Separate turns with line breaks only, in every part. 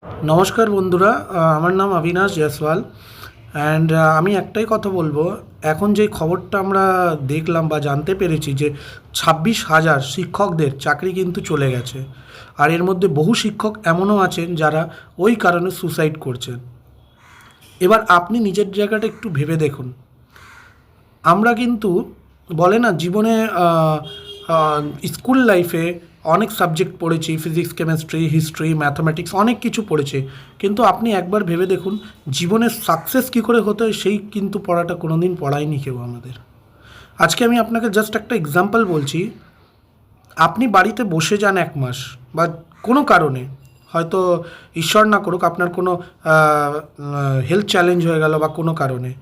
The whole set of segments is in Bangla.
নমস্কার বন্ধুরা, আমার নাম অবিনাশ জয়সওয়াল। অ্যান্ড আমি একটাই কথা বলবো, এখন যে খবরটা আমরা দেখলাম বা জানতে পেরেছি যে 26,000 শিক্ষকদের চাকরি কিন্তু চলে গেছে। আর এর মধ্যে বহু শিক্ষক এমনও আছেন যারা ওই কারণে সুসাইড করছেন। এবার আপনি নিজের জায়গাটা একটু ভেবে দেখুন। আমরা কিন্তু বলে না জীবনে স্কুল লাইফে অনেক সাবজেক্ট পড়েছি, ফিজিক্স, কেমিস্ট্রি, হিস্ট্রি, ম্যাথামেটিক্স, অনেক কিছু পড়েছি। কিন্তু আপনি একবার ভেবে দেখুন, জীবনের সাকসেস কী করে হতে হয় সেই কিন্তু পড়াটা কোনো দিন পড়ায়নি কেউ আমাদের। আজকে আমি আপনাকে জাস্ট একটা এক্সাম্পল বলছি। আপনি বাড়িতে বসে যান 1 মাস বা কোনো কারণে, হয়তো ঈশ্বর না করুক আপনার কোনো হেলথ চ্যালেঞ্জ হয়ে গেল বা কোনো কারণে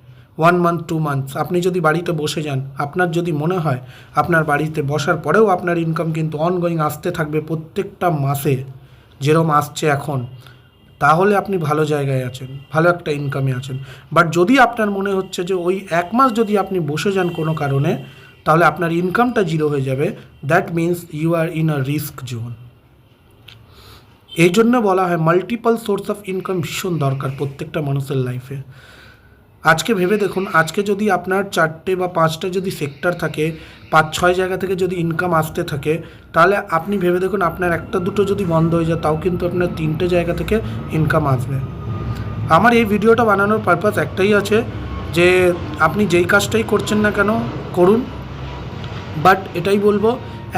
1 মান্থ 2 মান্থস আপনি যদি বাড়িতে বসে যান, আপনার যদি মনে হয় আপনার বাড়িতে বসার পরেও আপনার ইনকাম কিন্তু অনগোয়িং আসতে থাকবে প্রত্যেকটা মাসে যেরকম আসছে এখন, তাহলে আপনি ভালো জায়গায় আছেন, ভালো একটা ইনকামে আছেন। বাট যদি আপনার মনে হচ্ছে যে ওই 1 মাস যদি আপনি বসে যান কোনো কারণে, তাহলে আপনার ইনকামটা জিরো হয়ে যাবে, that means you are in a risk zone. এই জন্য বলা হয় মাল্টিপল সোর্স অফ ইনকাম ভীষণ দরকার প্রত্যেকটা মানুষের লাইফে। আজকে ভেবে দেখুন, আজকে যদি আপনার 4টে বা 5টা যদি সেক্টর থাকে, 5-6 জায়গা থেকে যদি ইনকাম আসতে থাকে, তাহলে আপনি ভেবে দেখুন আপনার একটা দুটো যদি বন্ধ হয়ে যায়, তাও কিন্তু আপনার 3টে জায়গা থেকে ইনকাম আসবে। আমার এই ভিডিওটা বানানোর পারপাস একটাই আছে যে আপনি যেই কাজটাই করছেন না কেন করুন, বাট এটাই বলবো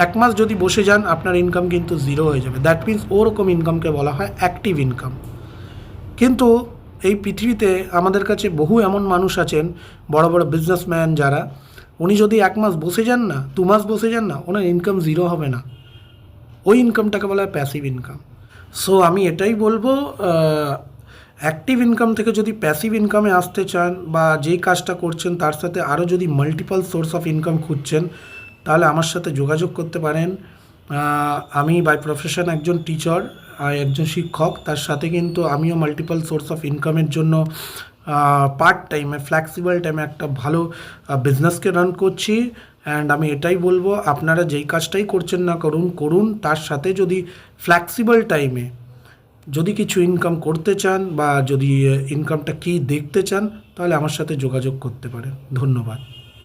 1 মাস যদি বসে যান আপনার ইনকাম কিন্তু জিরো হয়ে যাবে। দ্যাট মিন্স ওরকম ইনকামকে বলা হয় অ্যাক্টিভ ইনকাম। কিন্তু এই পৃথিবীতে আমাদের কাছে বহু এমন মানুষ আছেন, বড় বড় বিজনেসম্যান যারা, উনি যদি 1 মাস বসে যান না, 2 মাস বসে যান না, ওনার ইনকাম জিরো হবে না। ওই ইনকামটাকে বলা হয় প্যাসিভ ইনকাম। সো আমি এটাই বলবো, অ্যাক্টিভ ইনকাম থেকে যদি প্যাসিভ ইনকামে আসতে চান বা যেই কাজটা করছেন তার সাথে আরও যদি মাল্টিপল সোর্স অফ ইনকাম খুঁজছেন, তাহলে আমার সাথে যোগাযোগ করতে পারেন। আমি বাই প্রফেশন একজন টিচার, একজন শিক্ষক, তার সাথে কিন্তু আমিও মাল্টিপল সোর্স অফ ইনকামের জন্য পার্ট টাইমে ফ্লেক্সিবল টাইমে একটা ভালো বিজনেসকে রান করছি। অ্যান্ড আমি এটাই বলবো, আপনারা যেই কাজটাই করছেন না করুন করুন, তার সাথে যদি ফ্লেক্সিবল টাইমে যদি কিছু ইনকাম করতে চান বা যদি ইনকামটা কী দেখতে চান, তাহলে আমার সাথে যোগাযোগ করতে পারেন। ধন্যবাদ।